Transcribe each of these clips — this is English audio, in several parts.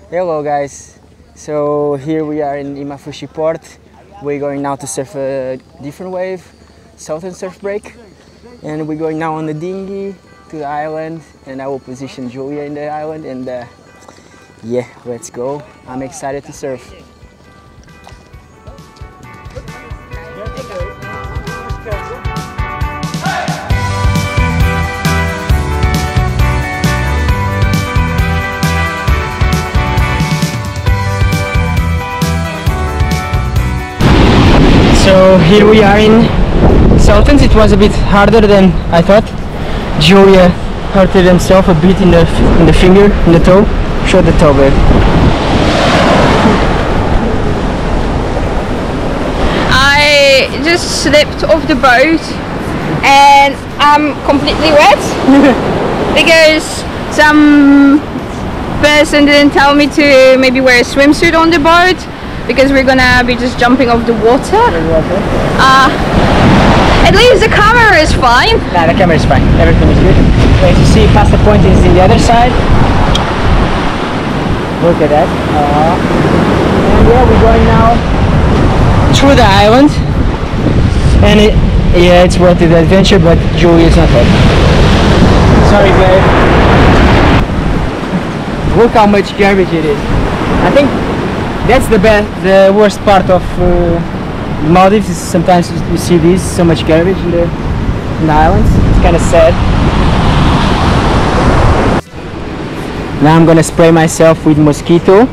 Hello guys, so here we are in Imafushi port. We're going now to surf a different wave, Sultan surf break, and we're going now on the dinghy to the island, and I will position Julia in the island, and yeah, let's go. I'm excited to surf. So here we are in Sultans. It was a bit harder than I thought. Julia hurted himself a bit in the finger, in the toe. Show the toe, babe. I just slipped off the boat and I'm completely wet because some person didn't tell me to maybe wear a swimsuit on the boat, because we're gonna be just jumping off the water. At least the camera is fine. Nah, the camera is fine. Everything is good. As you see, past the point is in the other side. Look at that. And yeah, we're going now through the island. And yeah, it's worth the adventure, but Julia's not happy. Sorry, babe. Look how much garbage it is. I think that's the worst part of Maldives is sometimes you see this, so much garbage in the islands. It's kind of sad. Now I'm gonna spray myself with mosquito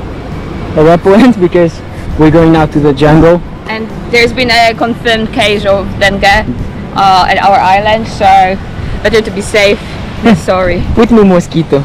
repellent because we're going now to the jungle. And there's been a confirmed case of dengue at our island, so better to be safe than sorry. Put me mosquito.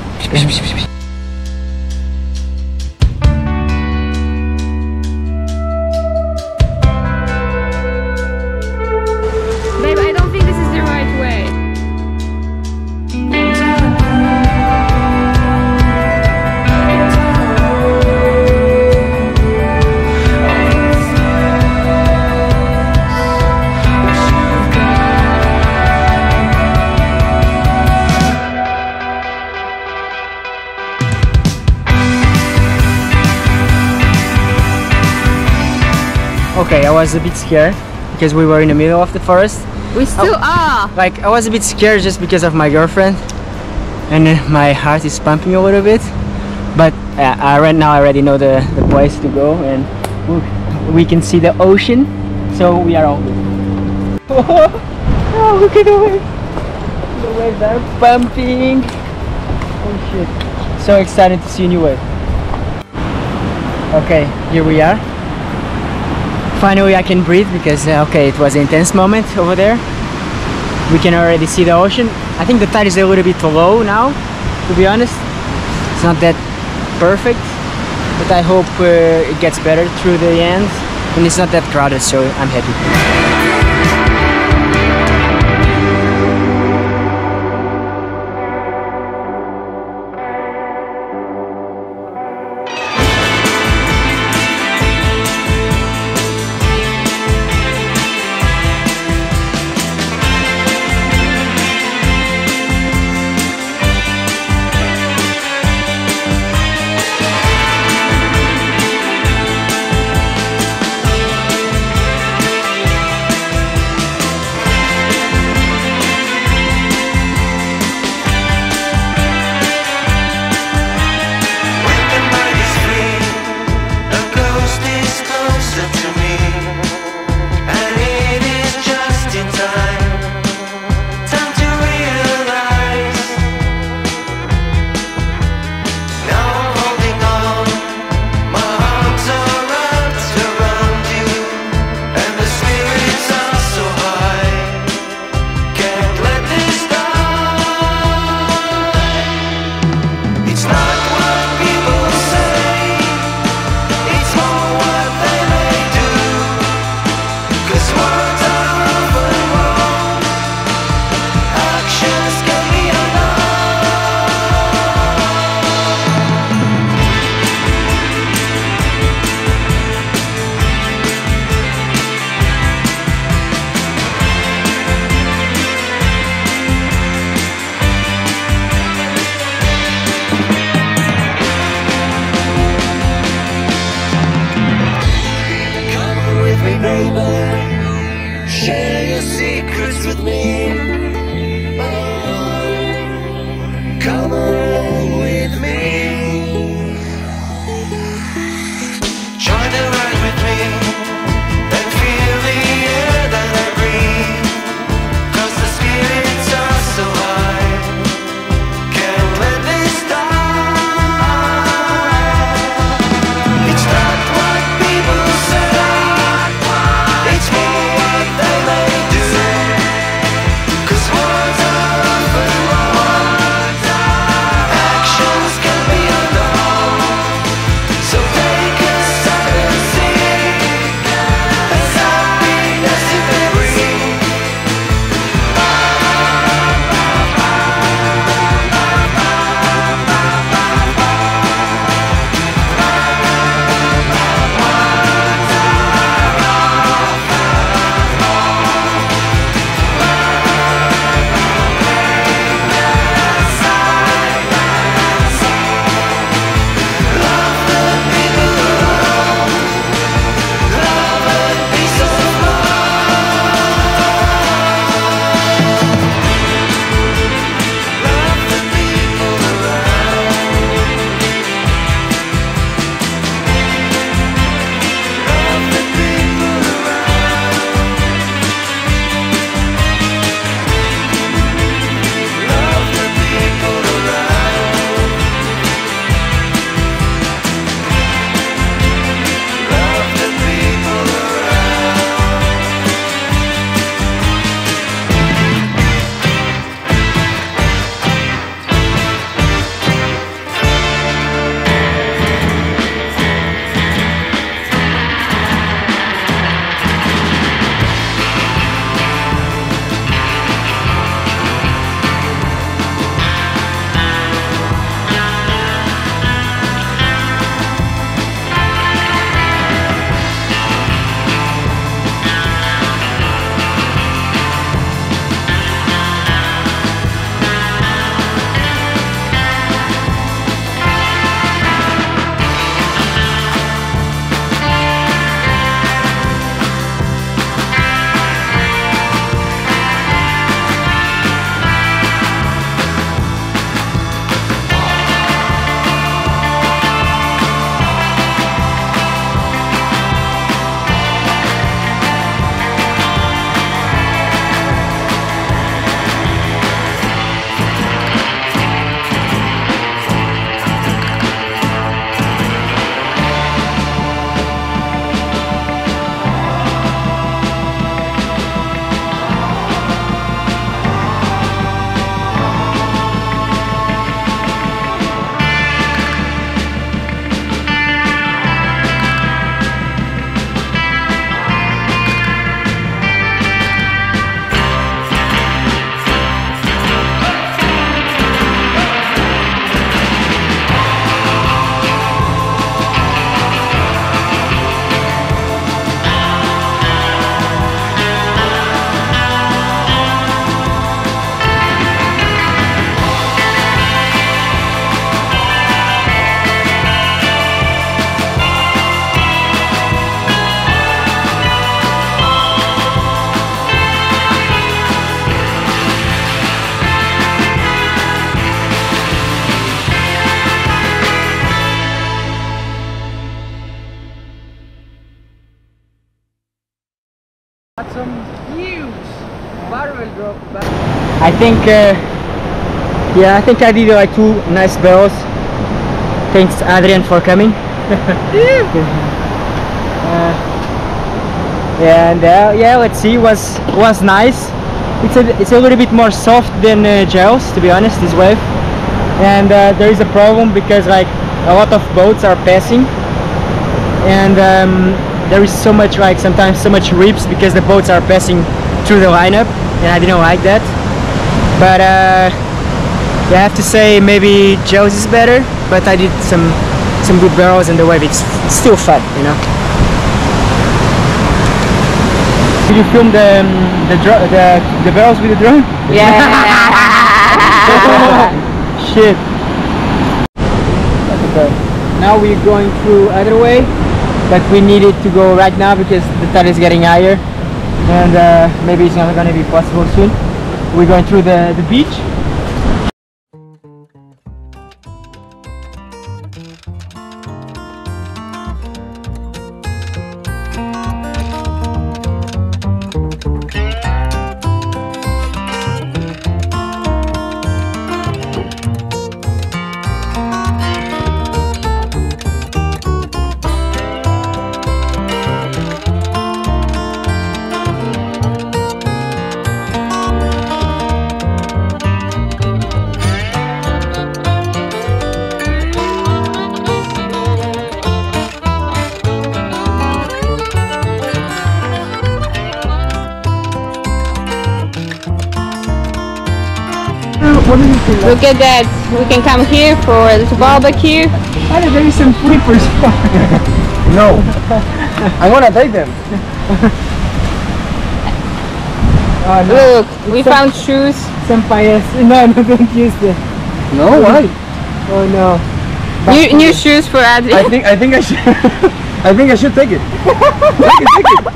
Okay, I was a bit scared because we were in the middle of the forest. We still are. Like, I was a bit scared just because of my girlfriend, and my heart is pumping a little bit. But right now I already know the place to go, and we can see the ocean, so we are all good. Oh, look at the waves! The waves are pumping. Oh shit! So excited to see a new wave. Okay, here we are. Finally I can breathe because okay, it was an intense moment over there. We can already see the ocean. I think the tide is a little bit low now, to be honest. It's not that perfect, but I hope it gets better through the end, and it's not that crowded, so I'm happy. some huge barrel drop. I think, yeah, I think I did like 2 nice barrels. Thanks Adrian for coming. And yeah, let's see. Was nice. It's a little bit more soft than gels, to be honest, this wave. And there is a problem because like a lot of boats are passing, and there is so much, like sometimes so much rips because the boats are passing through the lineup, and I didn't like that. But yeah, I have to say maybe gels is better, but I did some good barrels, and the wave it's still fun, you know. Did you film the barrels with the drone? Yeah. Shit. Okay. Now we're going through other way, but we needed to go right now because the tide is getting higher, and maybe it's not going to be possible soon. We're going through the beach. What do you think? Look at that. We can come here for a little barbecue. Oh, there is some flippers. No, I wanna take them. Oh, no. Look, we found shoes. Some pious. No, don't use them. No, why? Oh no. New shoes for Adri. I think I should. I think I should take it. Take it.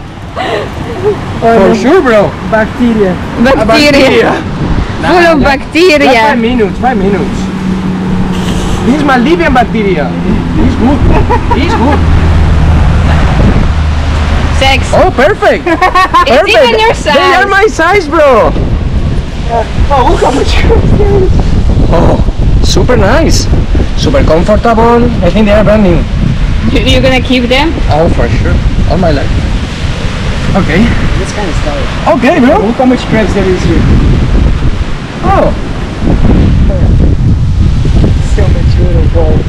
Oh, For no. sure, bro. Bacteria. Bacteria. Full of bacteria. 5 minutes. 5 minutes. This is Maldivian bacteria. It's good. It's good. Sex. Oh, perfect. It's even your size. They are my size, bro. Oh, look how much. Oh, super nice. Super comfortable. I think they are brand new. You're gonna keep them? Oh, for sure. All my life. Okay. This kind of stylish. Okay, bro. Look how much crabs there is here. Oh. So much little gold.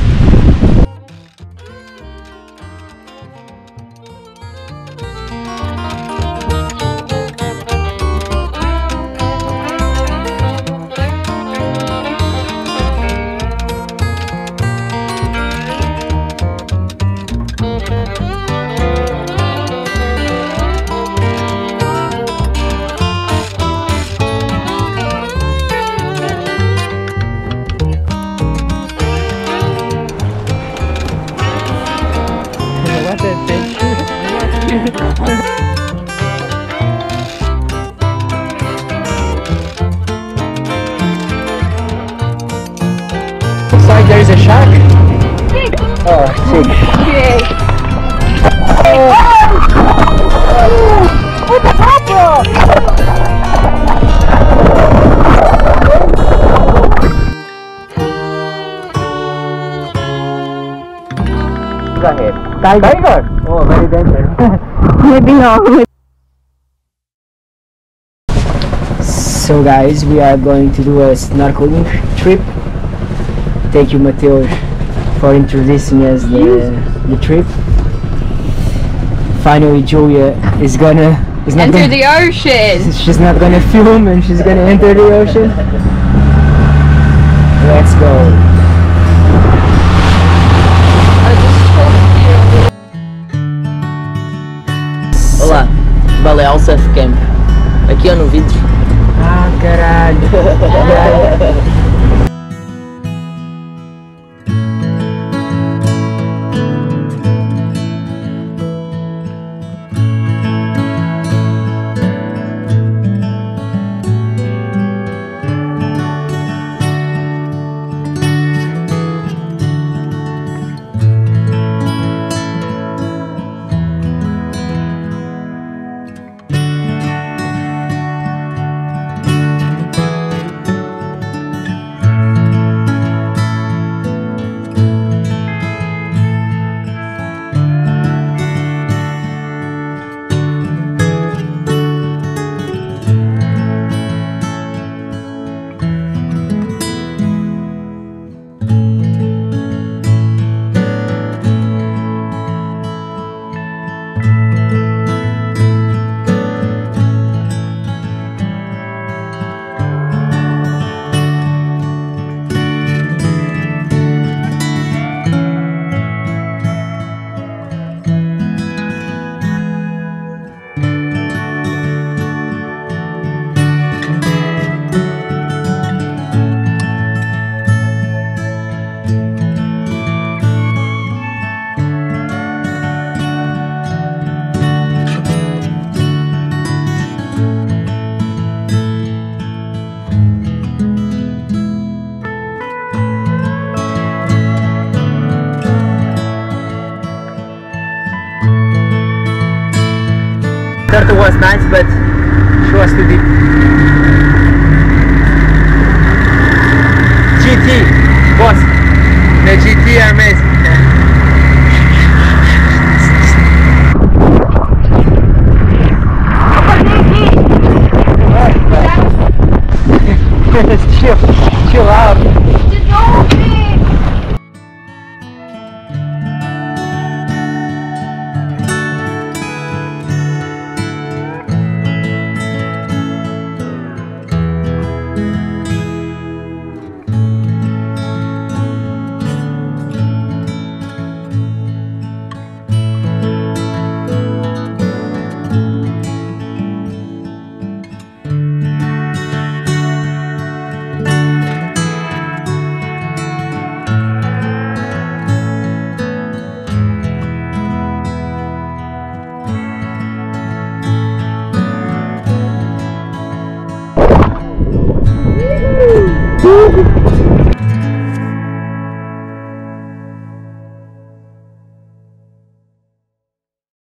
What a Looks like there is a shark. Oh, sick. Yay. What the Tiger. Oh, very dangerous. Maybe not. So guys, we are going to do a snorkeling trip. Thank you, Mateo, for introducing us the trip. Finally, Julia is not Enter gonna, the ocean. she's not gonna film, and she's gonna enter the ocean. Let's go. Olá, Baleal Surf Camp. Aqui ó no vidro. Ah, caralho. thought it was nice, but She was too deep. GT, boss. The GT are amazing. Chill out.